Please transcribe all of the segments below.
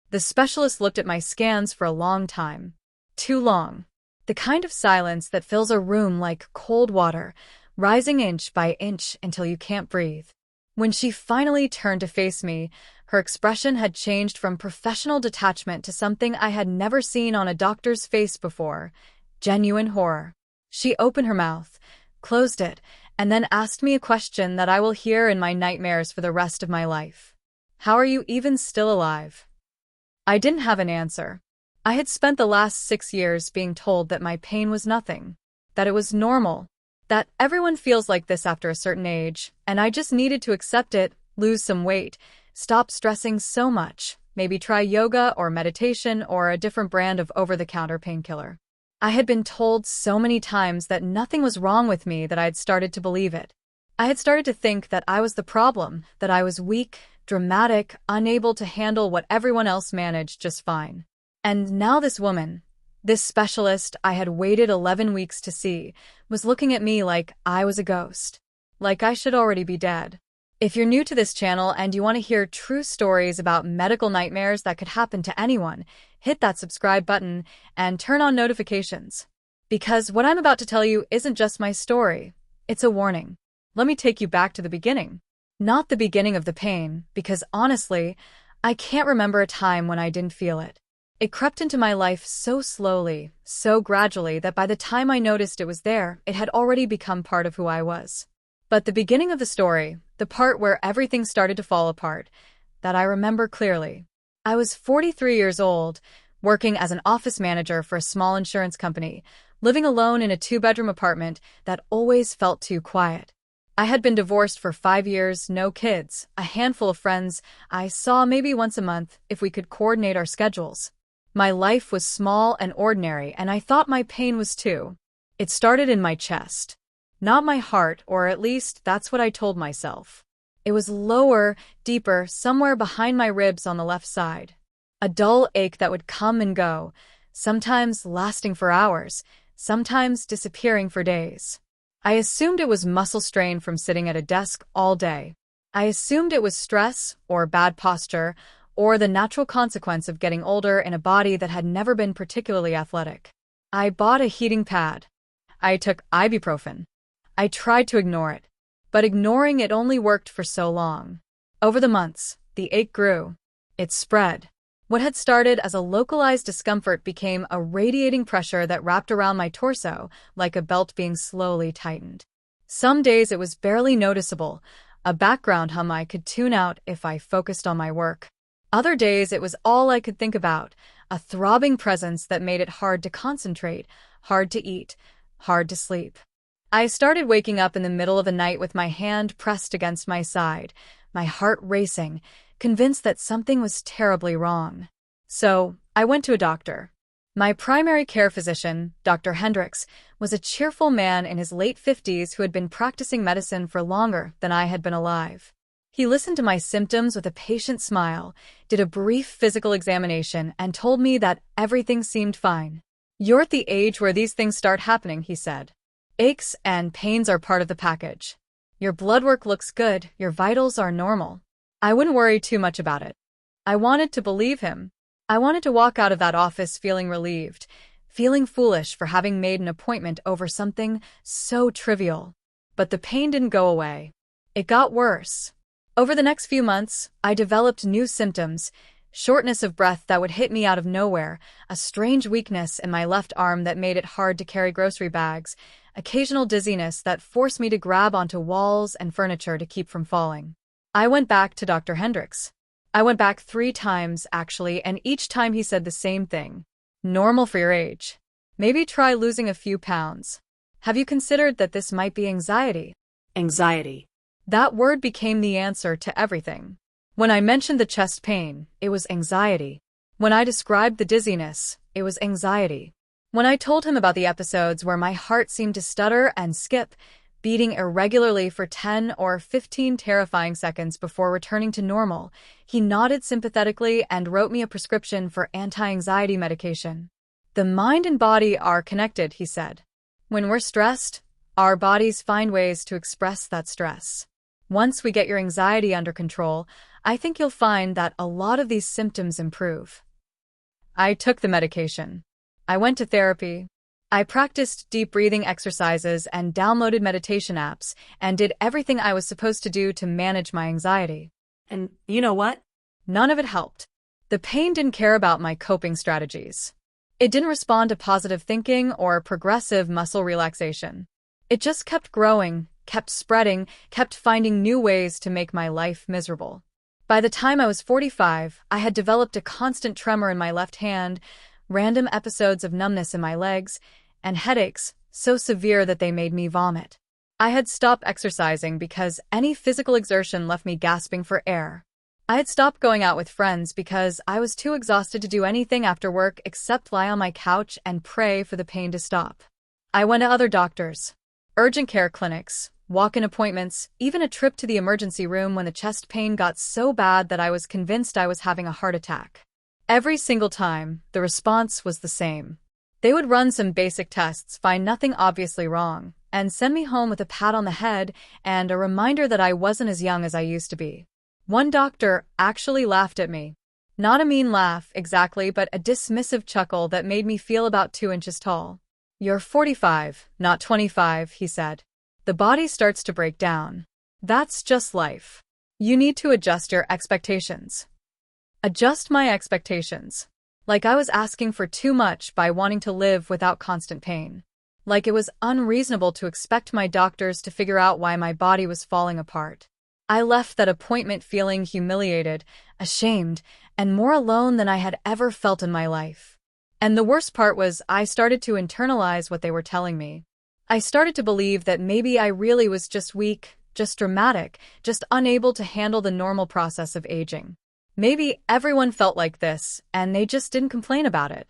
The specialist looked at my scans for a long time. Too long. The kind of silence that fills a room like cold water, rising inch by inch until you can't breathe. When she finally turned to face me, her expression had changed from professional detachment to something I had never seen on a doctor's face before: genuine horror. She opened her mouth, closed it, and then asked me a question that I will hear in my nightmares for the rest of my life. How are you even still alive? I didn't have an answer. I had spent the last 6 years being told that my pain was nothing, that it was normal, that everyone feels like this after a certain age, and I just needed to accept it, lose some weight, stop stressing so much, maybe try yoga or meditation or a different brand of over-the-counter painkiller. I had been told so many times that nothing was wrong with me that I had started to believe it. I had started to think that I was the problem, that I was weak, dramatic, unable to handle what everyone else managed just fine. And now this woman, this specialist I had waited 11 weeks to see, was looking at me like I was a ghost. Like I should already be dead. If you're new to this channel and you want to hear true stories about medical nightmares that could happen to anyone, hit that subscribe button and turn on notifications. Because what I'm about to tell you isn't just my story, it's a warning. Let me take you back to the beginning. Not the beginning of the pain, because honestly, I can't remember a time when I didn't feel it. It crept into my life so slowly, so gradually that by the time I noticed it was there, it had already become part of who I was. But the beginning of the story, the part where everything started to fall apart, that I remember clearly. I was 43 years old, working as an office manager for a small insurance company, living alone in a 2-bedroom apartment that always felt too quiet. I had been divorced for 5 years, no kids, a handful of friends I saw maybe once a month if we could coordinate our schedules. My life was small and ordinary, and I thought my pain was too. It started in my chest. Not my heart, or at least that's what I told myself. It was lower, deeper, somewhere behind my ribs on the left side. A dull ache that would come and go, sometimes lasting for hours, sometimes disappearing for days. I assumed it was muscle strain from sitting at a desk all day. I assumed it was stress, or bad posture, or the natural consequence of getting older in a body that had never been particularly athletic. I bought a heating pad. I took ibuprofen. I tried to ignore it, but ignoring it only worked for so long. Over the months, the ache grew. It spread. What had started as a localized discomfort became a radiating pressure that wrapped around my torso, like a belt being slowly tightened. Some days it was barely noticeable, a background hum I could tune out if I focused on my work. Other days it was all I could think about, a throbbing presence that made it hard to concentrate, hard to eat, hard to sleep. I started waking up in the middle of the night with my hand pressed against my side, my heart racing, convinced that something was terribly wrong. So, I went to a doctor. My primary care physician, Dr. Hendricks, was a cheerful man in his late 50s who had been practicing medicine for longer than I had been alive. He listened to my symptoms with a patient smile, did a brief physical examination, and told me that everything seemed fine. "You're at the age where these things start happening," he said. "Aches and pains are part of the package. Your blood work looks good, your vitals are normal." I wouldn't worry too much about it. I wanted to believe him. I wanted to walk out of that office feeling relieved, feeling foolish for having made an appointment over something so trivial. But the pain didn't go away. It got worse. Over the next few months, I developed new symptoms: shortness of breath that would hit me out of nowhere, a strange weakness in my left arm that made it hard to carry grocery bags, occasional dizziness that forced me to grab onto walls and furniture to keep from falling. I went back to Dr. Hendricks. I went back 3 times, actually, and each time he said the same thing. Normal for your age. Maybe try losing a few pounds. Have you considered that this might be anxiety? Anxiety. That word became the answer to everything. When I mentioned the chest pain, it was anxiety. When I described the dizziness, it was anxiety. When I told him about the episodes where my heart seemed to stutter and skip, beating irregularly for 10 or 15 terrifying seconds before returning to normal, he nodded sympathetically and wrote me a prescription for anti-anxiety medication. "The mind and body are connected," he said. "When we're stressed, our bodies find ways to express that stress. Once we get your anxiety under control, I think you'll find that a lot of these symptoms improve. I took the medication. I went to therapy. I practiced deep breathing exercises and downloaded meditation apps and did everything I was supposed to do to manage my anxiety. And you know what? None of it helped. The pain didn't care about my coping strategies. It didn't respond to positive thinking or progressive muscle relaxation. It just kept growing, kept spreading, kept finding new ways to make my life miserable. By the time I was 45, I had developed a constant tremor in my left hand, random episodes of numbness in my legs, and headaches so severe that they made me vomit. I had stopped exercising because any physical exertion left me gasping for air. I had stopped going out with friends because I was too exhausted to do anything after work except lie on my couch and pray for the pain to stop. I went to other doctors, urgent care clinics, walk-in appointments, even a trip to the emergency room when the chest pain got so bad that I was convinced I was having a heart attack. Every single time, the response was the same. They would run some basic tests, find nothing obviously wrong, and send me home with a pat on the head and a reminder that I wasn't as young as I used to be. One doctor actually laughed at me. Not a mean laugh, exactly, but a dismissive chuckle that made me feel about 2 inches tall. "You're 45, not 25, he said. "The body starts to break down. That's just life. You need to adjust your expectations." Adjust my expectations. Like I was asking for too much by wanting to live without constant pain. Like it was unreasonable to expect my doctors to figure out why my body was falling apart. I left that appointment feeling humiliated, ashamed, and more alone than I had ever felt in my life. And the worst part was I started to internalize what they were telling me. I started to believe that maybe I really was just weak, just dramatic, just unable to handle the normal process of aging. Maybe everyone felt like this, and they just didn't complain about it.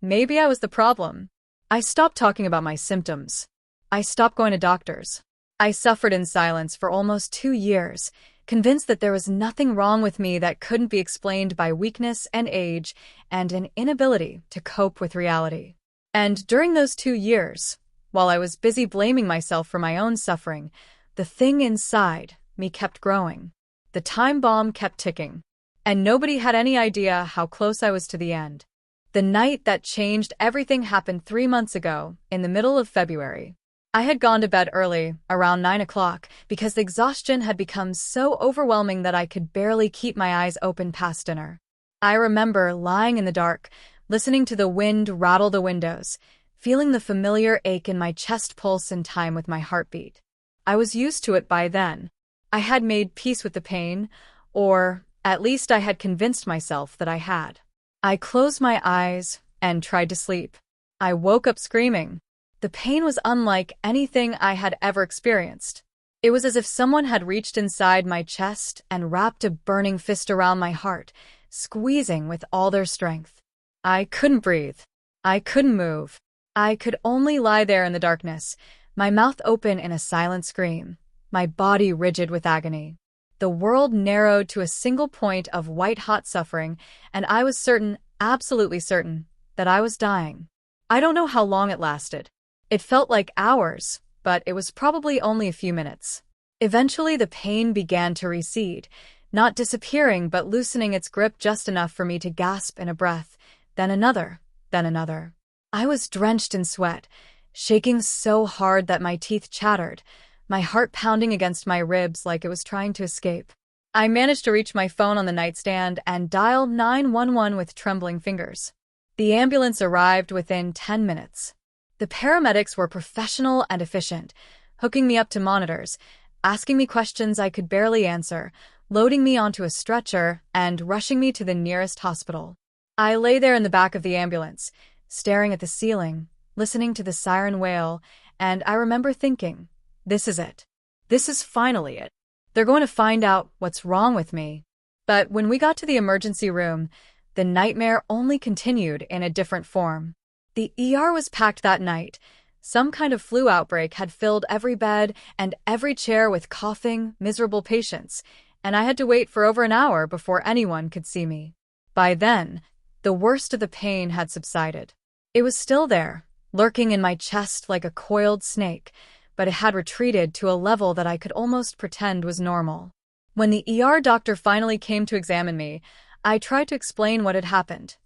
Maybe I was the problem. I stopped talking about my symptoms. I stopped going to doctors. I suffered in silence for almost 2 years, convinced that there was nothing wrong with me that couldn't be explained by weakness and age and an inability to cope with reality. And during those 2 years, while I was busy blaming myself for my own suffering, the thing inside me kept growing. The time bomb kept ticking. And nobody had any idea how close I was to the end. The night that changed everything happened 3 months ago, in the middle of February. I had gone to bed early, around 9 o'clock, because the exhaustion had become so overwhelming that I could barely keep my eyes open past dinner. I remember lying in the dark, listening to the wind rattle the windows, feeling the familiar ache in my chest pulse in time with my heartbeat. I was used to it by then. I had made peace with the pain, or at least I had convinced myself that I had. I closed my eyes and tried to sleep. I woke up screaming. The pain was unlike anything I had ever experienced. It was as if someone had reached inside my chest and wrapped a burning fist around my heart, squeezing with all their strength. I couldn't breathe. I couldn't move. I could only lie there in the darkness, my mouth open in a silent scream, my body rigid with agony. The world narrowed to a single point of white-hot suffering, and I was certain, absolutely certain, that I was dying. I don't know how long it lasted. It felt like hours, but it was probably only a few minutes. Eventually, the pain began to recede, not disappearing but loosening its grip just enough for me to gasp in a breath, then another, then another. I was drenched in sweat, shaking so hard that my teeth chattered, my heart pounding against my ribs like it was trying to escape. I managed to reach my phone on the nightstand and dial 911 with trembling fingers. The ambulance arrived within 10 minutes. The paramedics were professional and efficient, hooking me up to monitors, asking me questions I could barely answer, loading me onto a stretcher, and rushing me to the nearest hospital. I lay there in the back of the ambulance, staring at the ceiling, listening to the siren wail, and I remember thinking, this is it. This is finally it. They're going to find out what's wrong with me. But when we got to the emergency room, the nightmare only continued in a different form. The ER was packed that night. Some kind of flu outbreak had filled every bed and every chair with coughing, miserable patients, and I had to wait for over an hour before anyone could see me. By then, the worst of the pain had subsided. It was still there, lurking in my chest like a coiled snake, but it had retreated to a level that I could almost pretend was normal. When the doctor finally came to examine me, I tried to explain what had happened.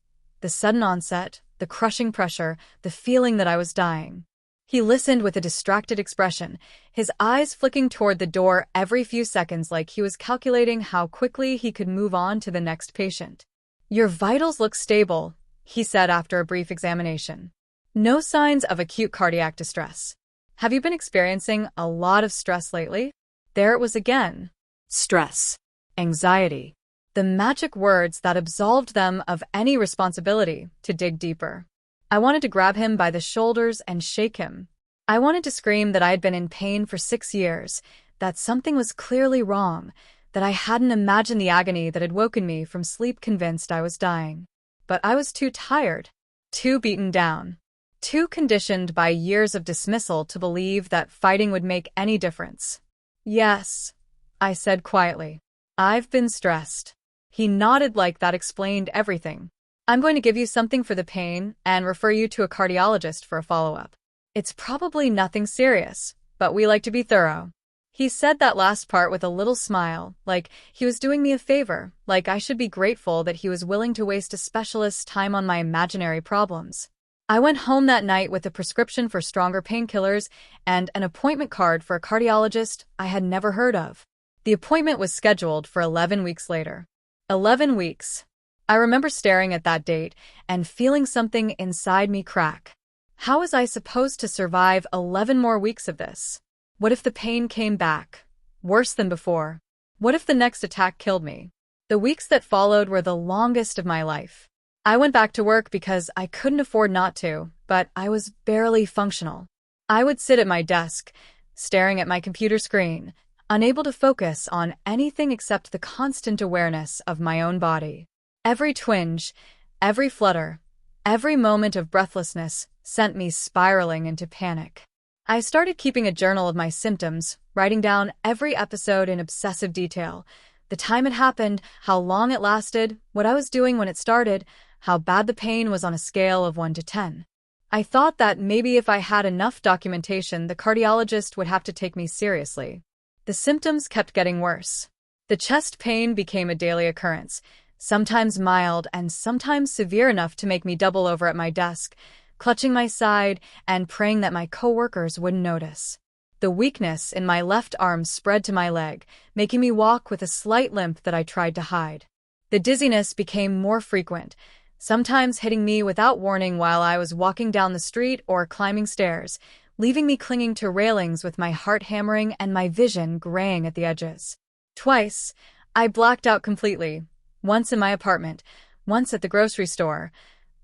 The sudden onset, the crushing pressure, the feeling that I was dying. He listened with a distracted expression, his eyes flicking toward the door every few seconds like he was calculating how quickly he could move on to the next patient. "Your vitals look stable," he said after a brief examination. "No signs of acute cardiac distress. Have you been experiencing a lot of stress lately?" There it was again. Stress. Anxiety. The magic words that absolved them of any responsibility to dig deeper. I wanted to grab him by the shoulders and shake him. I wanted to scream that I had been in pain for 6 years, that something was clearly wrong, that I hadn't imagined the agony that had woken me from sleep convinced I was dying. But I was too tired, too beaten down, too conditioned by years of dismissal to believe that fighting would make any difference. "Yes," I said quietly. "I've been stressed." He nodded like that explained everything. "I'm going to give you something for the pain and refer you to a cardiologist for a follow-up. It's probably nothing serious, but we like to be thorough." He said that last part with a little smile, like he was doing me a favor, like I should be grateful that he was willing to waste a specialist's time on my imaginary problems. I went home that night with a prescription for stronger painkillers and an appointment card for a cardiologist I had never heard of. The appointment was scheduled for 11 weeks later. 11 weeks. I remember staring at that date and feeling something inside me crack. How was I supposed to survive 11 more weeks of this? What if the pain came back, worse than before? What if the next attack killed me? The weeks that followed were the longest of my life. I went back to work because I couldn't afford not to, but I was barely functional. I would sit at my desk, staring at my computer screen, unable to focus on anything except the constant awareness of my own body. Every twinge, every flutter, every moment of breathlessness sent me spiraling into panic. I started keeping a journal of my symptoms, writing down every episode in obsessive detail. The time it happened, how long it lasted, what I was doing when it started, how bad the pain was on a scale of 1 to 10. I thought that maybe if I had enough documentation, the cardiologist would have to take me seriously. The symptoms kept getting worse. The chest pain became a daily occurrence, sometimes mild and sometimes severe enough to make me double over at my desk, clutching my side and praying that my coworkers wouldn't notice. The weakness in my left arm spread to my leg, making me walk with a slight limp that I tried to hide. The dizziness became more frequent, sometimes hitting me without warning while I was walking down the street or climbing stairs, leaving me clinging to railings with my heart hammering and my vision graying at the edges. Twice, I blacked out completely, once in my apartment, once at the grocery store,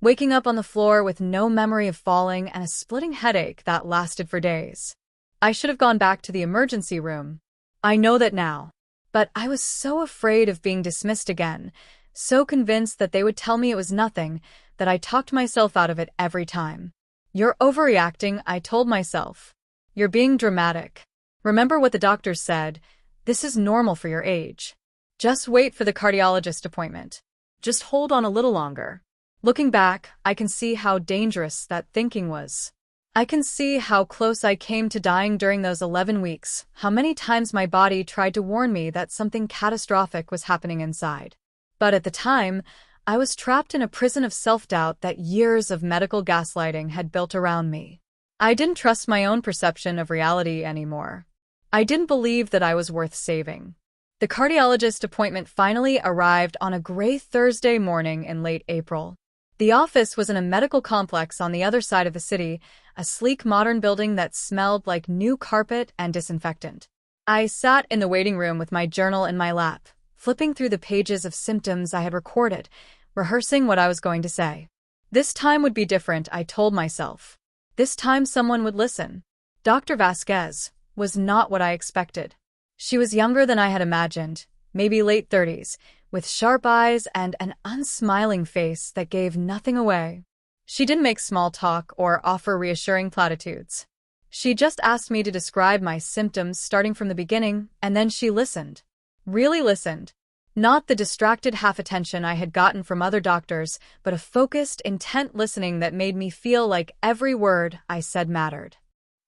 waking up on the floor with no memory of falling and a splitting headache that lasted for days. I should have gone back to the emergency room. I know that now. But I was so afraid of being dismissed again, so convinced that they would tell me it was nothing, that I talked myself out of it every time. "You're overreacting," I told myself. "You're being dramatic. Remember what the doctor said. This is normal for your age. Just wait for the cardiologist appointment. Just hold on a little longer." Looking back, I can see how dangerous that thinking was. I can see how close I came to dying during those 11 weeks, how many times my body tried to warn me that something catastrophic was happening inside. But at the time, I was trapped in a prison of self-doubt that years of medical gaslighting had built around me. I didn't trust my own perception of reality anymore. I didn't believe that I was worth saving. The cardiologist appointment finally arrived on a gray Thursday morning in late April. The office was in a medical complex on the other side of the city, a sleek modern building that smelled like new carpet and disinfectant. I sat in the waiting room with my journal in my lap, flipping through the pages of symptoms I had recorded, rehearsing what I was going to say. This time would be different, I told myself. This time someone would listen. Dr. Vasquez was not what I expected. She was younger than I had imagined, maybe late 30s, with sharp eyes and an unsmiling face that gave nothing away. She didn't make small talk or offer reassuring platitudes. She just asked me to describe my symptoms starting from the beginning, and then she listened. Really listened. Not the distracted half-attention I had gotten from other doctors, but a focused, intent listening that made me feel like every word I said mattered.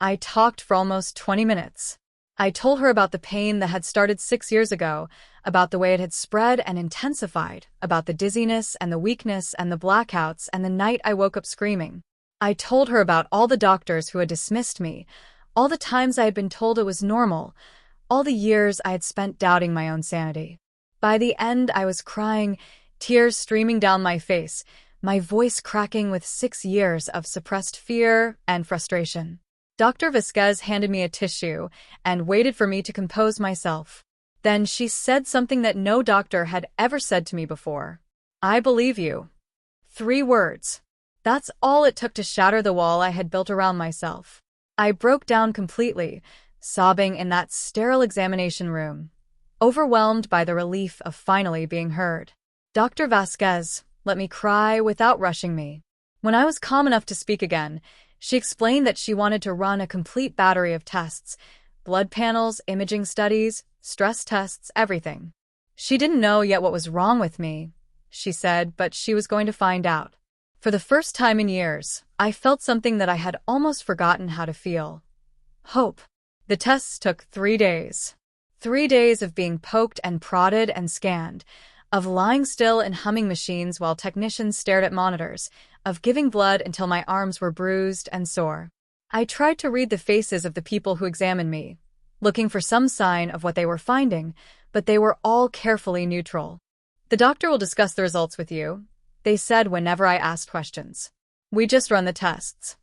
I talked for almost 20 minutes. I told her about the pain that had started 6 years ago, about the way it had spread and intensified, about the dizziness and the weakness and the blackouts and the night I woke up screaming. I told her about all the doctors who had dismissed me, all the times I had been told it was normal, all the years I had spent doubting my own sanity. By the end, I was crying, tears streaming down my face, my voice cracking with 6 years of suppressed fear and frustration. Dr. Vasquez handed me a tissue and waited for me to compose myself. Then she said something that no doctor had ever said to me before. "I believe you." 3 words. That's all it took to shatter the wall I had built around myself. I broke down completely, sobbing in that sterile examination room, overwhelmed by the relief of finally being heard. Dr. Vasquez let me cry without rushing me. When I was calm enough to speak again, she explained that she wanted to run a complete battery of tests, blood panels, imaging studies, stress tests, everything. She didn't know yet what was wrong with me, she said, but she was going to find out. For the first time in years, I felt something that I had almost forgotten how to feel. Hope. The tests took 3 days. 3 days of being poked and prodded and scanned, of lying still in humming machines while technicians stared at monitors, of giving blood until my arms were bruised and sore. I tried to read the faces of the people who examined me, looking for some sign of what they were finding, but they were all carefully neutral. "The doctor will discuss the results with you," they said whenever I asked questions. "We just run the tests."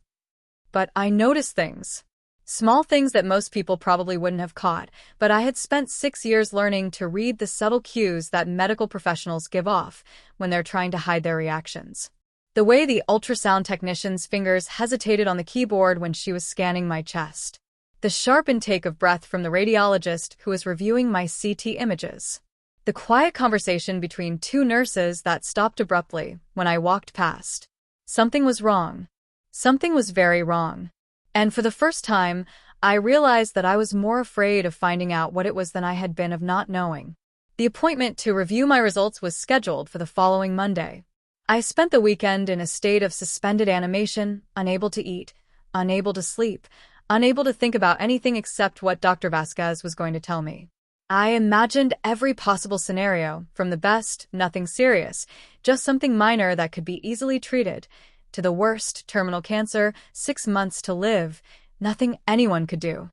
But I noticed things. Small things that most people probably wouldn't have caught, but I had spent 6 years learning to read the subtle cues that medical professionals give off when they're trying to hide their reactions. The way the ultrasound technician's fingers hesitated on the keyboard when she was scanning my chest. The sharp intake of breath from the radiologist who was reviewing my CT images. The quiet conversation between 2 nurses that stopped abruptly when I walked past. Something was wrong. Something was very wrong. And for the first time, I realized that I was more afraid of finding out what it was than I had been of not knowing. The appointment to review my results was scheduled for the following Monday. I spent the weekend in a state of suspended animation, unable to eat, unable to sleep, unable to think about anything except what Dr. Vasquez was going to tell me. I imagined every possible scenario, from the best, nothing serious, just something minor that could be easily treated, to the worst, terminal cancer, 6 months to live, nothing anyone could do.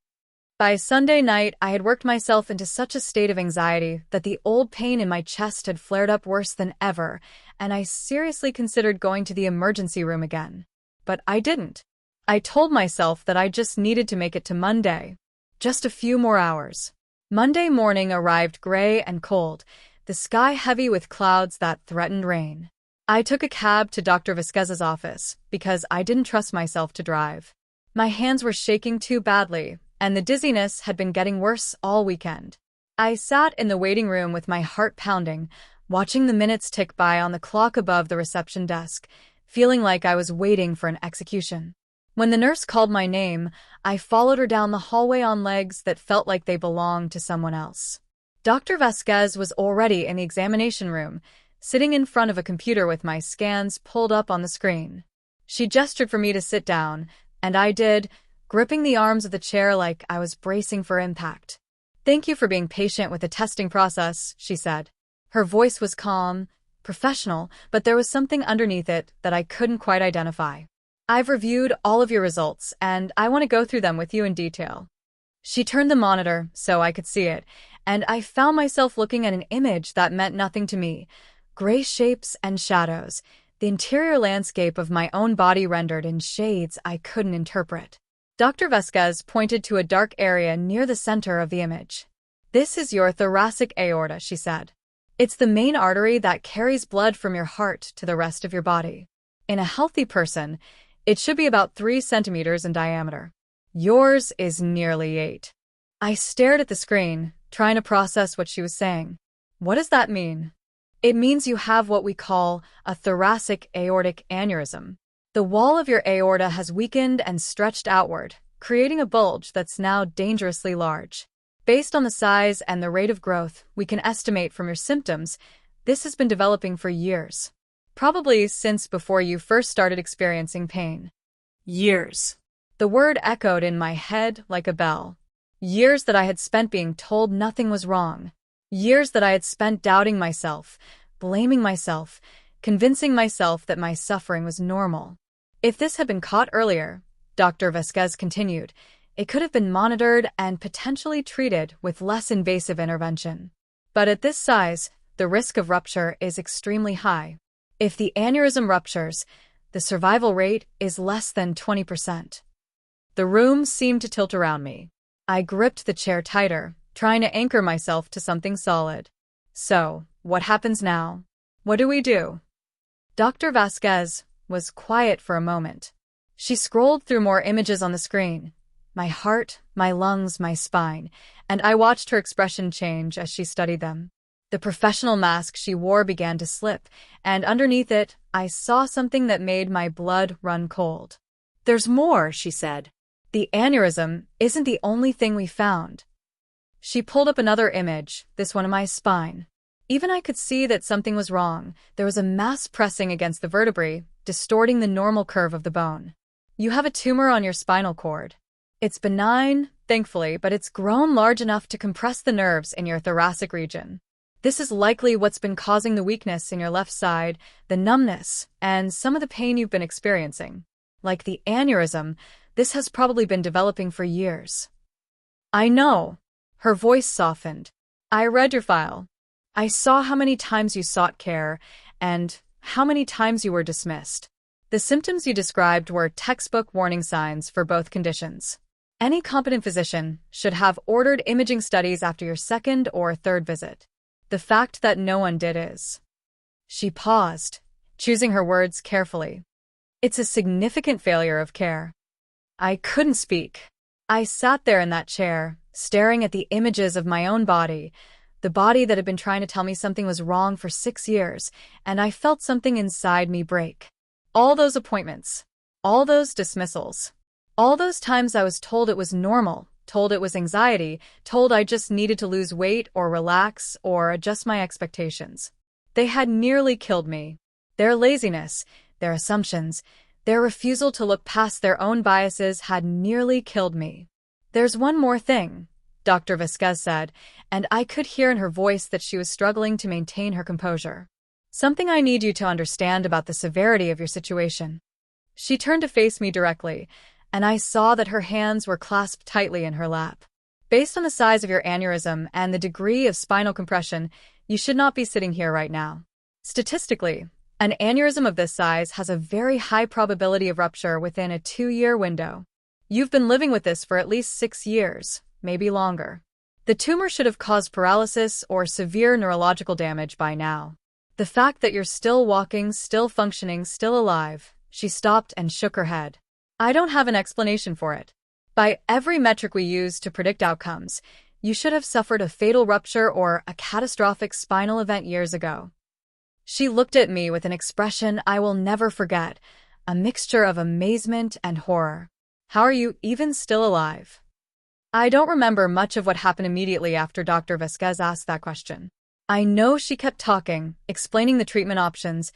By Sunday night, I had worked myself into such a state of anxiety that the old pain in my chest had flared up worse than ever, and I seriously considered going to the emergency room again. But I didn't. I told myself that I just needed to make it to Monday. Just a few more hours. Monday morning arrived gray and cold, the sky heavy with clouds that threatened rain. I took a cab to Dr. Vasquez's office because I didn't trust myself to drive. My hands were shaking too badly, and the dizziness had been getting worse all weekend. I sat in the waiting room with my heart pounding, watching the minutes tick by on the clock above the reception desk, feeling like I was waiting for an execution. When the nurse called my name, I followed her down the hallway on legs that felt like they belonged to someone else. Dr. Vasquez was already in the examination room, sitting in front of a computer with my scans pulled up on the screen. She gestured for me to sit down, and I did, gripping the arms of the chair like I was bracing for impact. "Thank you for being patient with the testing process," she said. Her voice was calm, professional, but there was something underneath it that I couldn't quite identify. "I've reviewed all of your results, and I want to go through them with you in detail." She turned the monitor so I could see it, and I found myself looking at an image that meant nothing to me. Gray shapes and shadows, the interior landscape of my own body rendered in shades I couldn't interpret. Dr. Vasquez pointed to a dark area near the center of the image. "This is your thoracic aorta," she said. "It's the main artery that carries blood from your heart to the rest of your body. In a healthy person, it should be about 3 centimeters in diameter. Yours is nearly 8. I stared at the screen, trying to process what she was saying. "What does that mean?" "It means you have what we call a thoracic aortic aneurysm. The wall of your aorta has weakened and stretched outward, creating a bulge that's now dangerously large. Based on the size and the rate of growth we can estimate from your symptoms, this has been developing for years. Probably since before you first started experiencing pain." Years. The word echoed in my head like a bell. Years that I had spent being told nothing was wrong. Years that I had spent doubting myself, blaming myself, convincing myself that my suffering was normal. If this had been caught earlier, Dr. Vasquez continued, it could have been monitored and potentially treated with less invasive intervention. But at this size, the risk of rupture is extremely high. If the aneurysm ruptures, the survival rate is less than 20%. The room seemed to tilt around me. I gripped the chair tighter, trying to anchor myself to something solid. So, what happens now? What do we do? Dr. Vasquez was quiet for a moment. She scrolled through more images on the screen. My heart, my lungs, my spine, and I watched her expression change as she studied them. The professional mask she wore began to slip, and underneath it, I saw something that made my blood run cold. There's more, she said. The aneurysm isn't the only thing we found. She pulled up another image, this one of my spine. Even I could see that something was wrong. There was a mass pressing against the vertebrae, distorting the normal curve of the bone. You have a tumor on your spinal cord. It's benign, thankfully, but it's grown large enough to compress the nerves in your thoracic region. This is likely what's been causing the weakness in your left side, the numbness, and some of the pain you've been experiencing. Like the aneurysm, this has probably been developing for years. I know. Her voice softened. I read your file. I saw how many times you sought care, and how many times you were dismissed. The symptoms you described were textbook warning signs for both conditions. Any competent physician should have ordered imaging studies after your second or third visit. The fact that no one did is. She paused, choosing her words carefully. It's a significant failure of care. I couldn't speak. I sat there in that chair, staring at the images of my own body, the body that had been trying to tell me something was wrong for 6 years, and I felt something inside me break. All those appointments, all those dismissals, all those times I was told it was normal, told it was anxiety, told I just needed to lose weight or relax or adjust my expectations. They had nearly killed me. Their laziness, their assumptions, their refusal to look past their own biases had nearly killed me. There's one more thing, Dr. Vasquez said, and I could hear in her voice that she was struggling to maintain her composure. Something I need you to understand about the severity of your situation. She turned to face me directly, and I saw that her hands were clasped tightly in her lap. Based on the size of your aneurysm and the degree of spinal compression, you should not be sitting here right now. Statistically, an aneurysm of this size has a very high probability of rupture within a 2-year window. You've been living with this for at least 6 years, maybe longer. The tumor should have caused paralysis or severe neurological damage by now. The fact that you're still walking, still functioning, still alive, she stopped and shook her head. I don't have an explanation for it. By every metric we use to predict outcomes, you should have suffered a fatal rupture or a catastrophic spinal event years ago. She looked at me with an expression I will never forget, a mixture of amazement and horror. How are you even still alive? I don't remember much of what happened immediately after Dr. Vasquez asked that question. I know she kept talking, explaining the treatment options,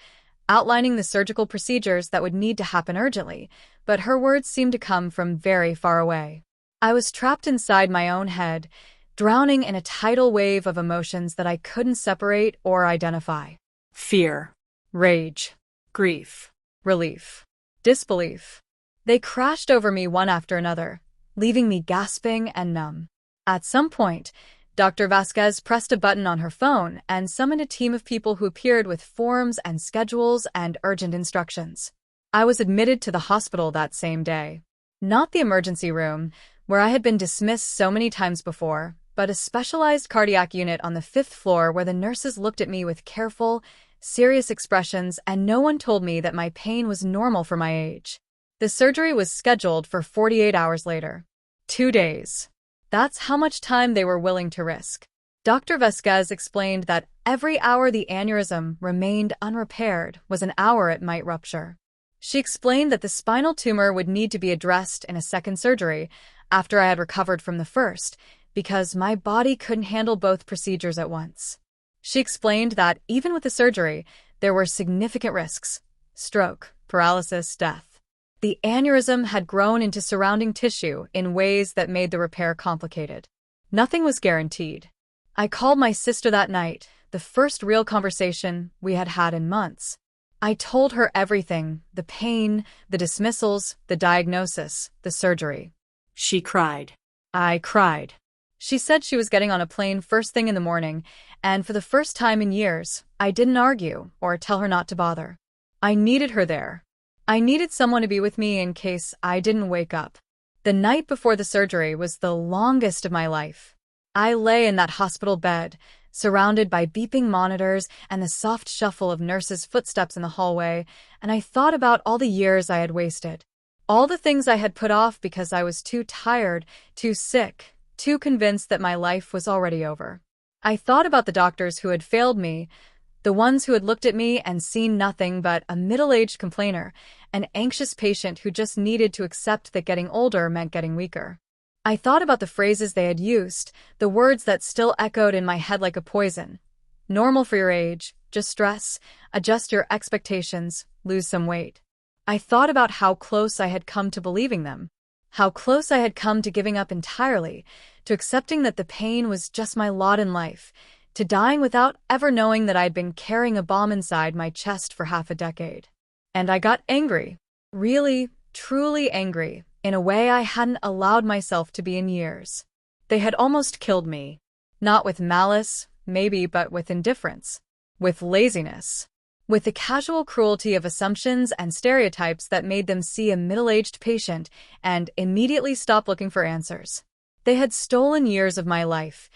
outlining the surgical procedures that would need to happen urgently, but her words seemed to come from very far away. I was trapped inside my own head, drowning in a tidal wave of emotions that I couldn't separate or identify. Fear, rage, grief, relief, disbelief. They crashed over me one after another, leaving me gasping and numb. At some point, Dr. Vasquez pressed a button on her phone and summoned a team of people who appeared with forms and schedules and urgent instructions. I was admitted to the hospital that same day. Not the emergency room, where I had been dismissed so many times before, but a specialized cardiac unit on the 5th floor where the nurses looked at me with careful, serious expressions, and no one told me that my pain was normal for my age. The surgery was scheduled for 48 hours later. 2 days. That's how much time they were willing to risk. Dr. Vasquez explained that every hour the aneurysm remained unrepaired was an hour it might rupture. She explained that the spinal tumor would need to be addressed in a second surgery after I had recovered from the first, because my body couldn't handle both procedures at once. She explained that even with the surgery, there were significant risks: stroke, paralysis, death. The aneurysm had grown into surrounding tissue in ways that made the repair complicated. Nothing was guaranteed. I called my sister that night, the first real conversation we had had in months. I told her everything, the pain, the dismissals, the diagnosis, the surgery. She cried. I cried. She said she was getting on a plane first thing in the morning, and for the first time in years, I didn't argue or tell her not to bother. I needed her there. I needed someone to be with me in case I didn't wake up. The night before the surgery was the longest of my life. I lay in that hospital bed, surrounded by beeping monitors and the soft shuffle of nurses' footsteps in the hallway, and I thought about all the years I had wasted. All the things I had put off because I was too tired, too sick, too convinced that my life was already over. I thought about the doctors who had failed me, the ones who had looked at me and seen nothing but a middle-aged complainer, an anxious patient who just needed to accept that getting older meant getting weaker. I thought about the phrases they had used, the words that still echoed in my head like a poison. Normal for your age, just stress, adjust your expectations, lose some weight. I thought about how close I had come to believing them, how close I had come to giving up entirely, to accepting that the pain was just my lot in life, to dying without ever knowing that I'd been carrying a bomb inside my chest for half a decade. And I got angry, really, truly angry, in a way I hadn't allowed myself to be in years. They had almost killed me. Not with malice, maybe, but with indifference. With laziness. With the casual cruelty of assumptions and stereotypes that made them see a middle-aged patient and immediately stop looking for answers. They had stolen years of my life.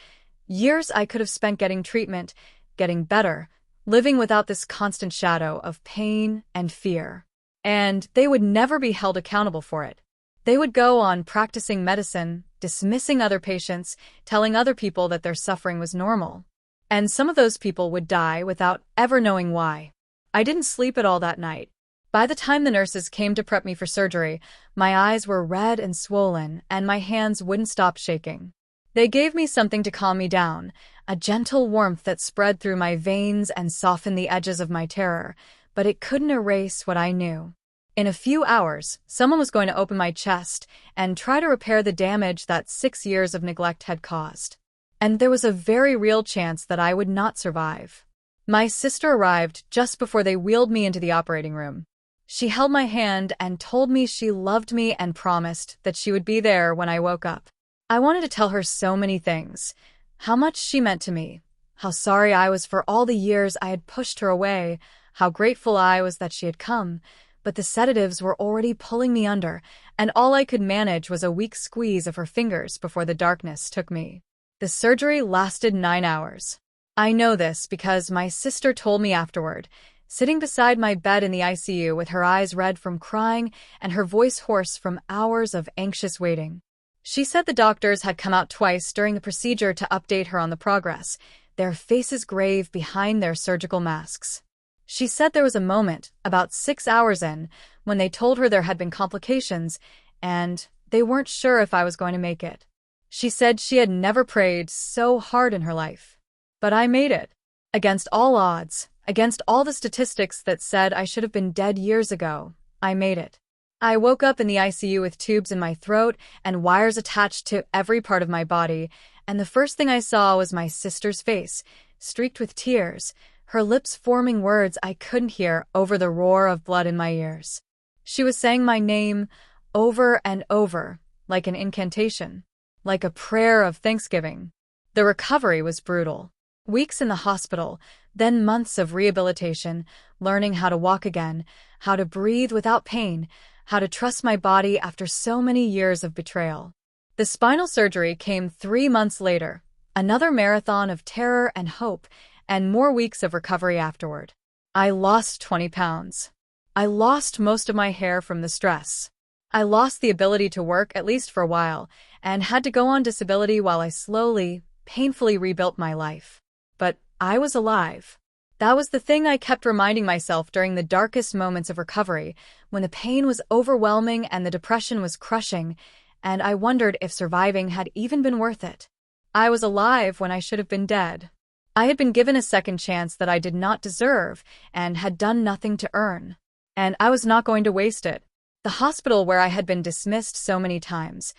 Years I could have spent getting treatment, getting better, living without this constant shadow of pain and fear. And they would never be held accountable for it. They would go on practicing medicine, dismissing other patients, telling other people that their suffering was normal. And some of those people would die without ever knowing why. I didn't sleep at all that night. By the time the nurses came to prep me for surgery, my eyes were red and swollen, and my hands wouldn't stop shaking. They gave me something to calm me down, a gentle warmth that spread through my veins and softened the edges of my terror, but it couldn't erase what I knew. In a few hours, someone was going to open my chest and try to repair the damage that 6 years of neglect had caused. And there was a very real chance that I would not survive. My sister arrived just before they wheeled me into the operating room. She held my hand and told me she loved me and promised that she would be there when I woke up. I wanted to tell her so many things. How much she meant to me. How sorry I was for all the years I had pushed her away. How grateful I was that she had come. But the sedatives were already pulling me under, and all I could manage was a weak squeeze of her fingers before the darkness took me. The surgery lasted 9 hours. I know this because my sister told me afterward, sitting beside my bed in the ICU with her eyes red from crying and her voice hoarse from hours of anxious waiting. She said the doctors had come out twice during the procedure to update her on the progress, their faces grave behind their surgical masks. She said there was a moment, about 6 hours in, when they told her there had been complications, and they weren't sure if I was going to make it. She said she had never prayed so hard in her life. But I made it. Against all odds, against all the statistics that said I should have been dead years ago, I made it. I woke up in the ICU with tubes in my throat and wires attached to every part of my body, and the first thing I saw was my sister's face, streaked with tears, her lips forming words I couldn't hear over the roar of blood in my ears. She was saying my name over and over, like an incantation, like a prayer of thanksgiving. The recovery was brutal. Weeks in the hospital, then months of rehabilitation, learning how to walk again, how to breathe without pain, how to trust my body after so many years of betrayal. The spinal surgery came 3 months later, another marathon of terror and hope, and more weeks of recovery afterward. I lost 20 pounds. I lost most of my hair from the stress. I lost the ability to work, at least for a while, and had to go on disability while I slowly, painfully rebuilt my life. But I was alive. That was the thing I kept reminding myself during the darkest moments of recovery, when the pain was overwhelming and the depression was crushing, and I wondered if surviving had even been worth it. I was alive when I should have been dead. I had been given a second chance that I did not deserve and had done nothing to earn. And I was not going to waste it. The hospital where I had been dismissed so many times.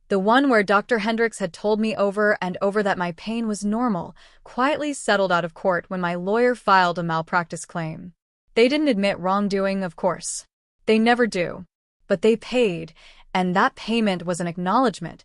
The one where Dr. Hendricks had told me over and over that my pain was normal, quietly settled out of court when my lawyer filed a malpractice claim. They didn't admit wrongdoing, of course. They never do. But they paid, and that payment was an acknowledgement,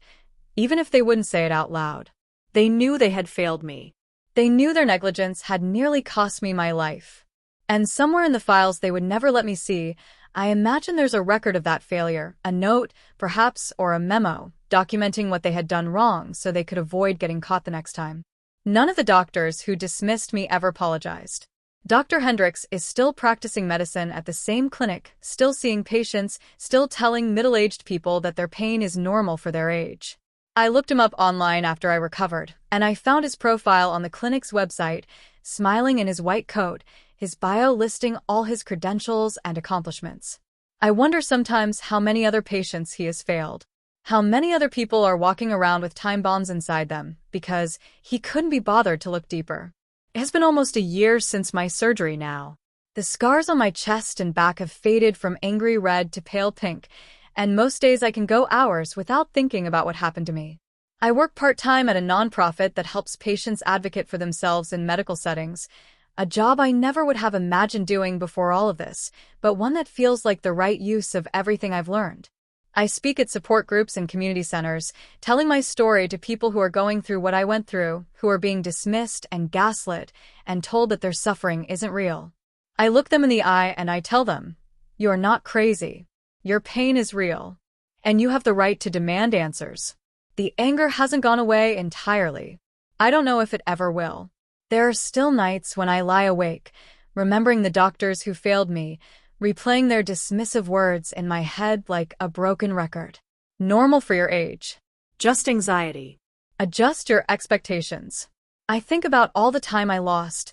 even if they wouldn't say it out loud. They knew they had failed me. They knew their negligence had nearly cost me my life. And somewhere in the files they would never let me see, I imagine there's a record of that failure, a note, perhaps, or a memo, documenting what they had done wrong so they could avoid getting caught the next time. None of the doctors who dismissed me ever apologized. Dr. Hendricks is still practicing medicine at the same clinic, still seeing patients, still telling middle-aged people that their pain is normal for their age. I looked him up online after I recovered, and I found his profile on the clinic's website, smiling in his white coat, his bio listing all his credentials and accomplishments. I wonder sometimes how many other patients he has failed. How many other people are walking around with time bombs inside them because he couldn't be bothered to look deeper. It has been almost a year since my surgery now. The scars on my chest and back have faded from angry red to pale pink, and most days I can go hours without thinking about what happened to me. I work part-time at a nonprofit that helps patients advocate for themselves in medical settings, a job I never would have imagined doing before all of this, but one that feels like the right use of everything I've learned. I speak at support groups and community centers, telling my story to people who are going through what I went through, who are being dismissed and gaslit and told that their suffering isn't real. I look them in the eye and I tell them, "You're not crazy. Your pain is real. And you have the right to demand answers." The anger hasn't gone away entirely. I don't know if it ever will. There are still nights when I lie awake, remembering the doctors who failed me, replaying their dismissive words in my head like a broken record. Normal for your age. Just anxiety. Adjust your expectations. I think about all the time I lost,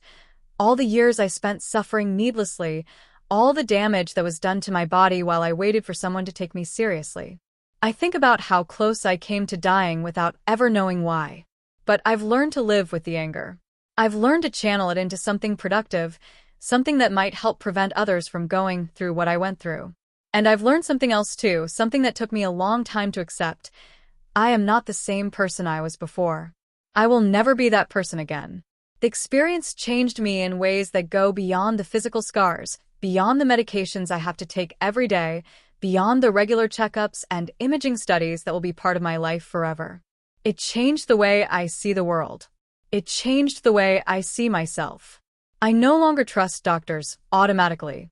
all the years I spent suffering needlessly, all the damage that was done to my body while I waited for someone to take me seriously. I think about how close I came to dying without ever knowing why. But I've learned to live with the anger. I've learned to channel it into something productive, something that might help prevent others from going through what I went through. And I've learned something else too, something that took me a long time to accept. I am not the same person I was before. I will never be that person again. The experience changed me in ways that go beyond the physical scars, beyond the medications I have to take every day, beyond the regular checkups and imaging studies that will be part of my life forever. It changed the way I see the world. It changed the way I see myself. I no longer trust doctors automatically.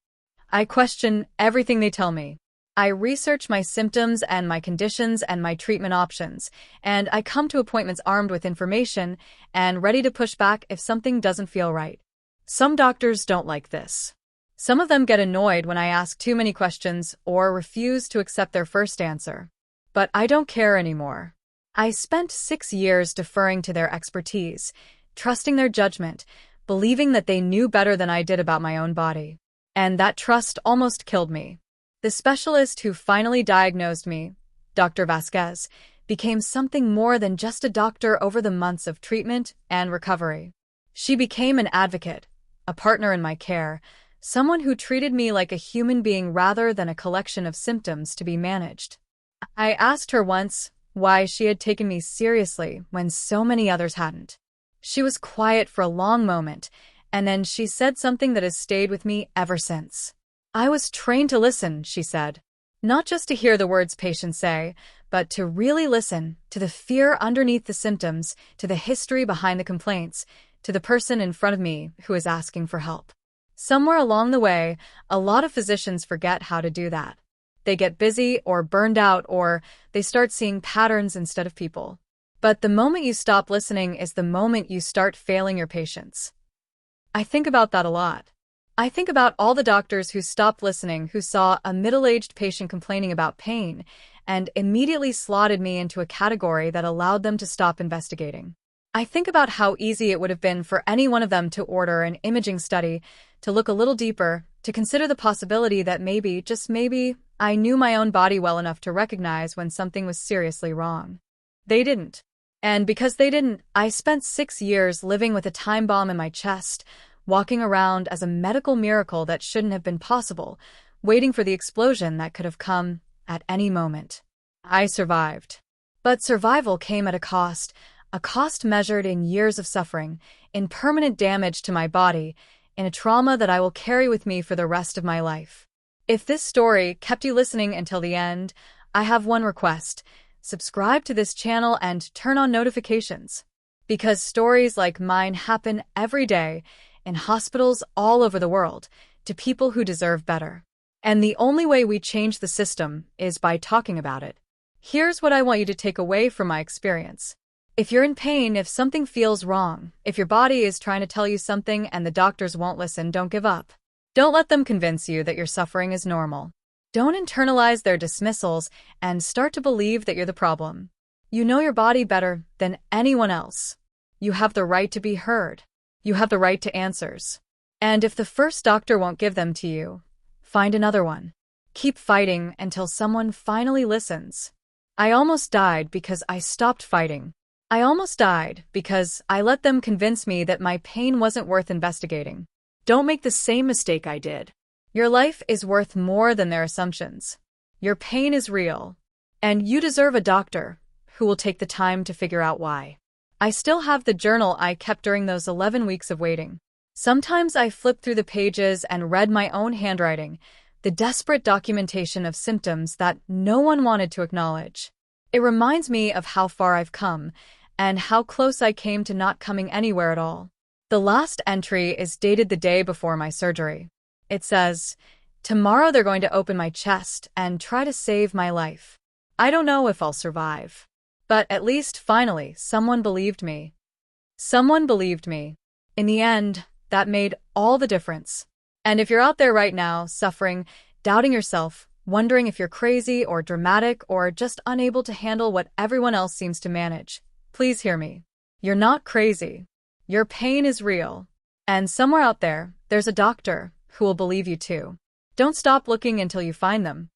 I question everything they tell me. I research my symptoms and my conditions and my treatment options, and I come to appointments armed with information and ready to push back if something doesn't feel right. Some doctors don't like this. Some of them get annoyed when I ask too many questions or refuse to accept their first answer. But I don't care anymore. I spent 6 years deferring to their expertise, trusting their judgment, believing that they knew better than I did about my own body. And that trust almost killed me. The specialist who finally diagnosed me, Dr. Vasquez, became something more than just a doctor over the months of treatment and recovery. She became an advocate, a partner in my care, someone who treated me like a human being rather than a collection of symptoms to be managed. I asked her once why she had taken me seriously when so many others hadn't. She was quiet for a long moment, and then she said something that has stayed with me ever since. "I was trained to listen," she said. Not just to hear the words patients say, but to really listen to the fear underneath the symptoms, to the history behind the complaints, to the person in front of me who is asking for help. Somewhere along the way, a lot of physicians forget how to do that. They get busy or burned out, or they start seeing patterns instead of people. But the moment you stop listening is the moment you start failing your patients. I think about that a lot. I think about all the doctors who stopped listening, who saw a middle-aged patient complaining about pain and immediately slotted me into a category that allowed them to stop investigating. I think about how easy it would have been for any one of them to order an imaging study, to look a little deeper, to consider the possibility that maybe, just maybe, I knew my own body well enough to recognize when something was seriously wrong. They didn't. And because they didn't, I spent 6 years living with a time bomb in my chest, walking around as a medical miracle that shouldn't have been possible, waiting for the explosion that could have come at any moment. I survived. But survival came at a cost measured in years of suffering, in permanent damage to my body, in a trauma that I will carry with me for the rest of my life. If this story kept you listening until the end, I have one request. Subscribe to this channel and turn on notifications. Because stories like mine happen every day in hospitals all over the world to people who deserve better. And the only way we change the system is by talking about it. Here's what I want you to take away from my experience. If you're in pain, if something feels wrong, if your body is trying to tell you something and the doctors won't listen, don't give up. Don't let them convince you that your suffering is normal. Don't internalize their dismissals and start to believe that you're the problem. You know your body better than anyone else. You have the right to be heard. You have the right to answers. And if the first doctor won't give them to you, find another one. Keep fighting until someone finally listens. I almost died because I stopped fighting. I almost died because I let them convince me that my pain wasn't worth investigating. Don't make the same mistake I did. Your life is worth more than their assumptions. Your pain is real, and you deserve a doctor who will take the time to figure out why. I still have the journal I kept during those 11 weeks of waiting. Sometimes I flipped through the pages and read my own handwriting, the desperate documentation of symptoms that no one wanted to acknowledge. It reminds me of how far I've come and how close I came to not coming anywhere at all. The last entry is dated the day before my surgery. It says, "Tomorrow they're going to open my chest and try to save my life. I don't know if I'll survive." But at least finally, someone believed me. Someone believed me. In the end, that made all the difference. And if you're out there right now, suffering, doubting yourself, wondering if you're crazy or dramatic or just unable to handle what everyone else seems to manage, please hear me. You're not crazy. Your pain is real. And somewhere out there, there's a doctor who will believe you too. Don't stop looking until you find them.